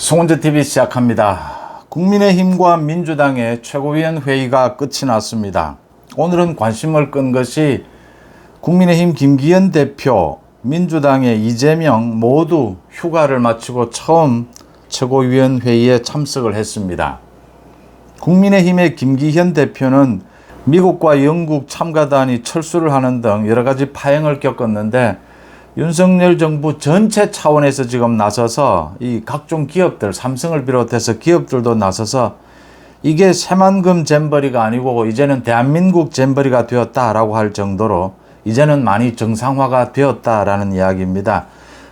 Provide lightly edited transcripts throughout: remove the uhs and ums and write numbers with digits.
송은재TV 시작합니다. 국민의힘과 민주당의 최고위원 회의가 끝이 났습니다. 오늘은 관심을 끈 것이 국민의힘 김기현 대표, 민주당의 이재명 모두 휴가를 마치고 처음 최고위원 회의에 참석을 했습니다. 국민의힘의 김기현 대표는 미국과 영국 참가단이 철수를 하는 등 여러 가지 파행을 겪었는데 윤석열 정부 전체 차원에서 지금 나서서 이 각종 기업들, 삼성을 비롯해서 기업들도 나서서 이게 새만금 잼버리가 아니고 이제는 대한민국 잼버리가 되었다라고 할 정도로 이제는 많이 정상화가 되었다라는 이야기입니다.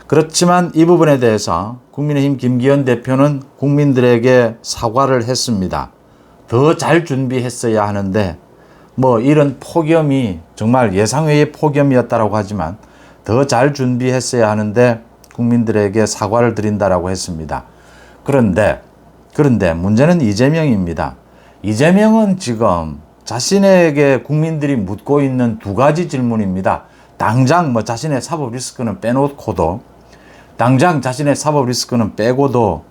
그렇지만 이 부분에 대해서 국민의힘 김기현 대표는 국민들에게 사과를 했습니다. 더 잘 준비했어야 하는데 이런 폭염이 정말 예상외의 폭염이었다라고 하지만 더 잘 준비했어야 하는데 국민들에게 사과를 드린다라고 했습니다. 그런데 문제는 이재명입니다. 이재명은 지금 자신에게 국민들이 묻고 있는 두 가지 질문입니다. 당장 자신의 사법 리스크는 빼놓고도 당장 자신의 사법 리스크는 빼고도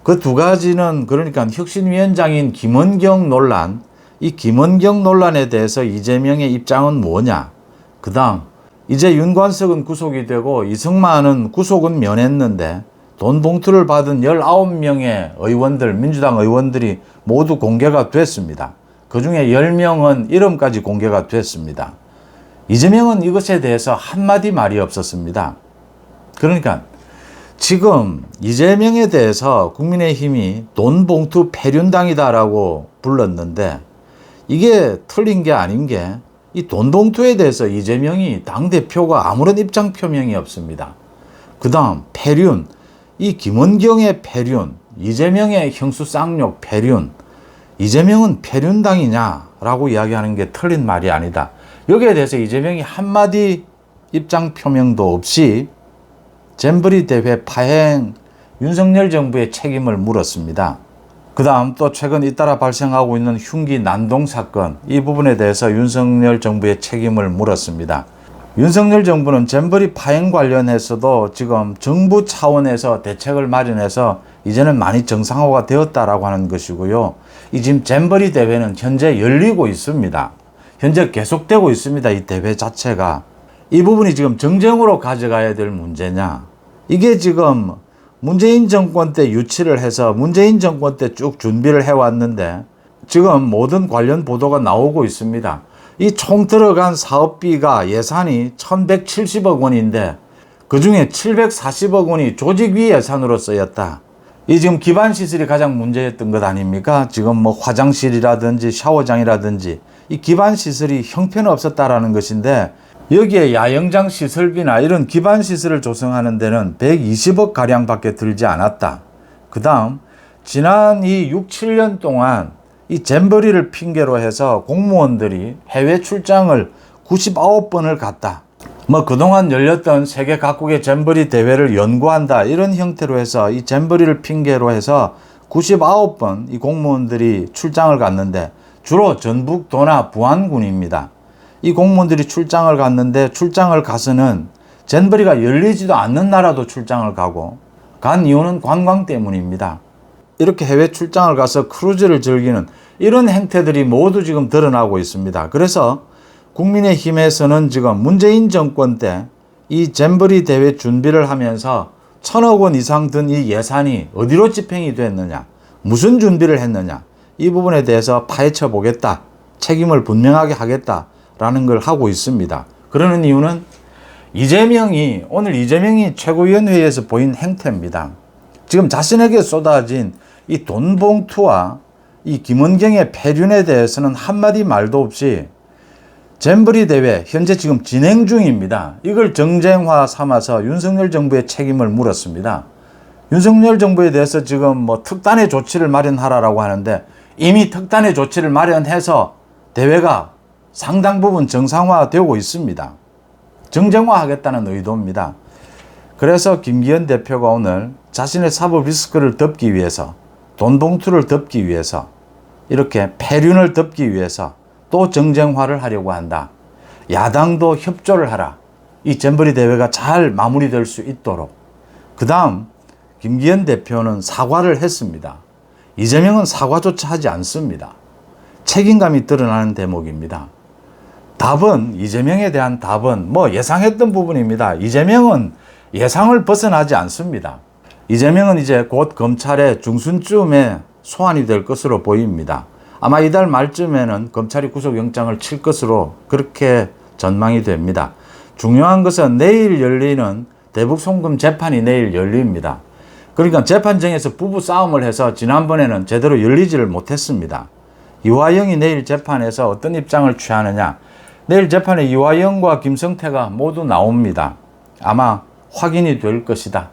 그 두 가지는 그러니까 혁신위원장인 김원경 논란, 이 김원경 논란에 대해서 이재명의 입장은 뭐냐? 그 다음 이제 윤관석은 구속이 되고 이승만은 구속은 면했는데 돈 봉투를 받은 19명의 의원들, 민주당 의원들이 모두 공개가 됐습니다. 그 중에 10명은 이름까지 공개가 됐습니다. 이재명은 이것에 대해서 한마디 말이 없었습니다. 그러니까 지금 이재명에 대해서 국민의힘이 돈 봉투 패륜당이다라고 불렀는데 이게 틀린 게 아닌 게 이 돈 봉투에 대해서 이재명이 당대표가 아무런 입장 표명이 없습니다. 그 다음 패륜, 이 김원경의 패륜, 이재명의 형수 쌍욕 패륜, 이재명은 패륜당이냐라고 이야기하는 게 틀린 말이 아니다. 여기에 대해서 이재명이 한마디 입장 표명도 없이 잼버리 대회 파행 윤석열 정부의 책임을 물었습니다. 그 다음 또 최근 잇따라 발생하고 있는 흉기 난동 사건, 이 부분에 대해서 윤석열 정부의 책임을 물었습니다. 윤석열 정부는 잼버리 파행 관련해서도 지금 정부 차원에서 대책을 마련해서 이제는 많이 정상화가 되었다라고 하는 것이고요. 이 지금 잼버리 대회는 현재 열리고 있습니다. 현재 계속되고 있습니다. 이 대회 자체가. 이 부분이 지금 정쟁으로 가져가야 될 문제냐. 이게 지금 문재인 정권 때 유치를 해서 문재인 정권 때 쭉 준비를 해왔는데 지금 모든 관련 보도가 나오고 있습니다. 이 총 들어간 사업비가 예산이 1170억 원인데 그중에 740억 원이 조직위 예산으로 쓰였다. 이 지금 기반시설이 가장 문제였던 것 아닙니까? 지금 화장실이라든지 샤워장이라든지 이 기반시설이 형편은 없었다라는 것인데 여기에 야영장 시설비나 이런 기반시설을 조성하는 데는 120억 가량 밖에 들지 않았다. 그 다음 지난 이 6, 7년 동안 이 잼버리를 핑계로 해서 공무원들이 해외 출장을 99번을 갔다. 그동안 열렸던 세계 각국의 잼버리 대회를 연구한다. 이런 형태로 해서 이 잼버리를 핑계로 해서 99번 이 공무원들이 출장을 갔는데 주로 전북 도나 부안군입니다. 이 공무원들이 출장을 갔는데 출장을 가서는 잼버리가 열리지도 않는 나라도 출장을 가고 간 이유는 관광 때문입니다. 이렇게 해외 출장을 가서 크루즈를 즐기는 이런 행태들이 모두 지금 드러나고 있습니다. 그래서 국민의힘에서는 지금 문재인 정권 때 이 잼버리 대회 준비를 하면서 1000억 원 이상 든 이 예산이 어디로 집행이 됐느냐, 무슨 준비를 했느냐, 이 부분에 대해서 파헤쳐 보겠다, 책임을 분명하게 하겠다 라는 걸 하고 있습니다. 그러는 이유는 오늘 이재명이 최고위원회의에서 보인 행태입니다. 지금 자신에게 쏟아진 이 돈 봉투와 이 김원경의 패륜에 대해서는 한마디 말도 없이 잼버리 대회 현재 지금 진행 중입니다. 이걸 정쟁화 삼아서 윤석열 정부의 책임을 물었습니다. 윤석열 정부에 대해서 지금 특단의 조치를 마련하라고 하는데 이미 특단의 조치를 마련해서 대회가 상당 부분 정상화되고 있습니다. 정쟁화하겠다는 의도입니다. 그래서 김기현 대표가 오늘 자신의 사법 리스크를 덮기 위해서, 돈 봉투를 덮기 위해서, 이렇게 패륜을 덮기 위해서 또 정쟁화를 하려고 한다. 야당도 협조를 하라. 이 잼버리 대회가 잘 마무리될 수 있도록. 그 다음 김기현 대표는 사과를 했습니다. 이재명은 사과조차 하지 않습니다. 책임감이 드러나는 대목입니다. 답은, 이재명에 대한 답은 뭐 예상했던 부분입니다. 이재명은 예상을 벗어나지 않습니다. 이재명은 이제 곧 검찰의 중순쯤에 소환이 될 것으로 보입니다. 아마 이달 말쯤에는 검찰이 구속영장을 칠 것으로 그렇게 전망이 됩니다. 중요한 것은 내일 열리는 대북 송금 재판이 내일 열립니다. 그러니까 재판정에서 부부 싸움을 해서 지난번에는 제대로 열리지를 못했습니다. 이화영이 내일 재판에서 어떤 입장을 취하느냐. 내일 재판에 이화영과 김성태가 모두 나옵니다. 아마 확인이 될 것이다.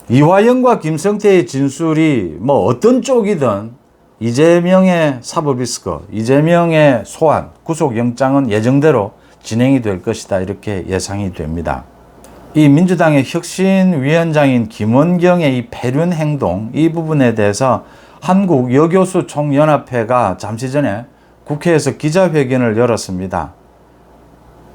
이화영과 김성태의 진술이 뭐 어떤 쪽이든 이재명의 사법 리스크, 이재명의 소환, 구속영장은 예정대로 진행이 될 것이다. 이렇게 예상이 됩니다. 이 민주당의 혁신위원장인 김원경의 이 패륜 행동, 이 부분에 대해서 한국여교수총연합회가 잠시 전에 국회에서 기자회견을 열었습니다.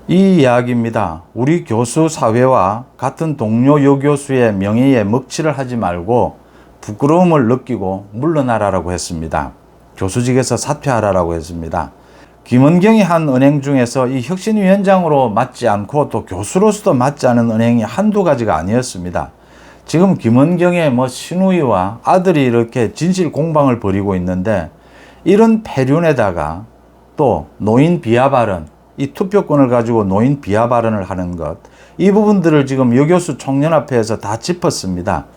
이 이야기입니다. 우리 교수 사회와 같은 동료 여교수의 명예에 먹칠을 하지 말고 부끄러움을 느끼고 물러나라라고 했습니다. 교수직에서 사퇴하라라고 했습니다. 김원경이 한 언행 중에서 이 혁신위원장으로 맞지 않고 또 교수로서도 맞지 않은 언행이 한두 가지가 아니었습니다. 지금 김원경의 시누이와 아들이 이렇게 진실 공방을 벌이고 있는데, 이런 패륜에다가 또 노인 비하 발언, 이 투표권을 가지고 노인 비하 발언을 하는 것, 이 부분들을 지금 여교수 총연합회에서 다 짚었습니다.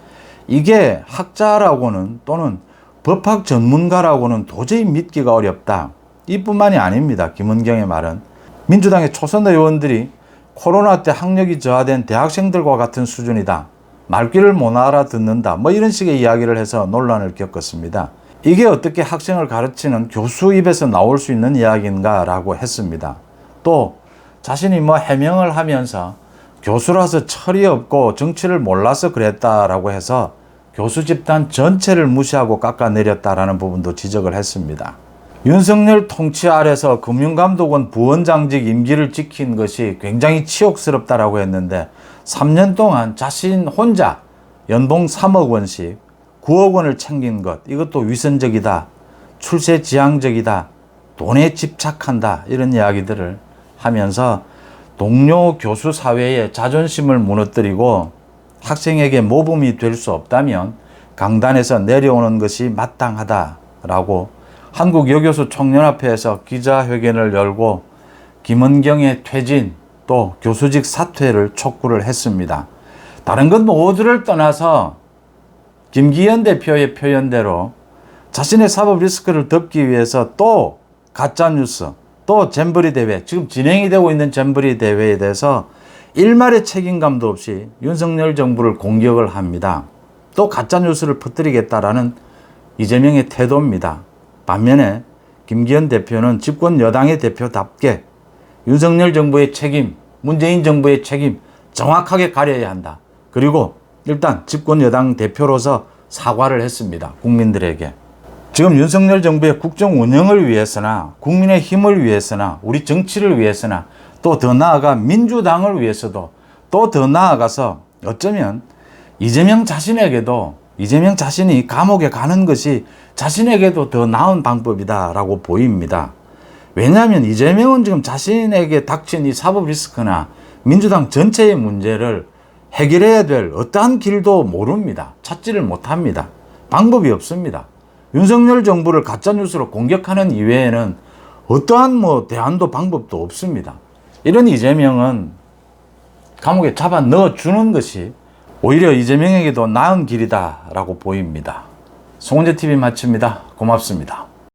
이게 학자라고는 또는 법학 전문가라고는 도저히 믿기가 어렵다. 이뿐만이 아닙니다. 김원경의 말은 민주당의 초선 의원들이 코로나 때 학력이 저하된 대학생들과 같은 수준이다. 말귀를 못 알아듣는다. 이런 식의 이야기를 해서 논란을 겪었습니다. 이게 어떻게 학생을 가르치는 교수 입에서 나올 수 있는 이야기인가 라고 했습니다. 또 자신이 해명을 하면서 교수라서 철이 없고 정치를 몰라서 그랬다라고 해서 교수 집단 전체를 무시하고 깎아내렸다라는 부분도 지적을 했습니다. 윤석열 통치 아래서 금융감독원 부원장직 임기를 지킨 것이 굉장히 치욕스럽다라고 했는데 3년 동안 자신 혼자 연봉 3억 원씩 9억 원을 챙긴 것, 이것도 위선적이다, 출세지향적이다, 돈에 집착한다, 이런 이야기들을 하면서 동료 교수 사회의 자존심을 무너뜨리고 학생에게 모범이 될 수 없다면 강단에서 내려오는 것이 마땅하다라고 한국여교수 총연합회에서 기자회견을 열고 김원경의 퇴진 또 교수직 사퇴를 촉구를 했습니다. 다른 것 모두를 떠나서 김기현 대표의 표현대로 자신의 사법 리스크를 덮기 위해서 또 가짜뉴스, 또 잼버리 대회, 지금 진행이 되고 있는 잼버리 대회에 대해서 일말의 책임감도 없이 윤석열 정부를 공격을 합니다. 또 가짜뉴스를 퍼뜨리겠다라는 이재명의 태도입니다. 반면에 김기현 대표는 집권 여당의 대표답게 윤석열 정부의 책임, 문재인 정부의 책임 정확하게 가려야 한다. 그리고 일단 집권 여당 대표로서 사과를 했습니다. 국민들에게. 지금 윤석열 정부의 국정 운영을 위해서나 국민의 힘을 위해서나 우리 정치를 위해서나 또 더 나아가 민주당을 위해서도 또 더 나아가서 어쩌면 이재명 자신이 감옥에 가는 것이 자신에게도 더 나은 방법이다라고 보입니다. 왜냐하면 이재명은 지금 자신에게 닥친 이 사법 리스크나 민주당 전체의 문제를 해결해야 될 어떠한 길도 모릅니다. 찾지를 못합니다. 방법이 없습니다. 윤석열 정부를 가짜뉴스로 공격하는 이외에는 어떠한 대안도 방법도 없습니다. 이런 이재명은 감옥에 잡아 넣어주는 것이 오히려 이재명에게도 나은 길이다라고 보입니다. 송은재TV 마칩니다. 고맙습니다.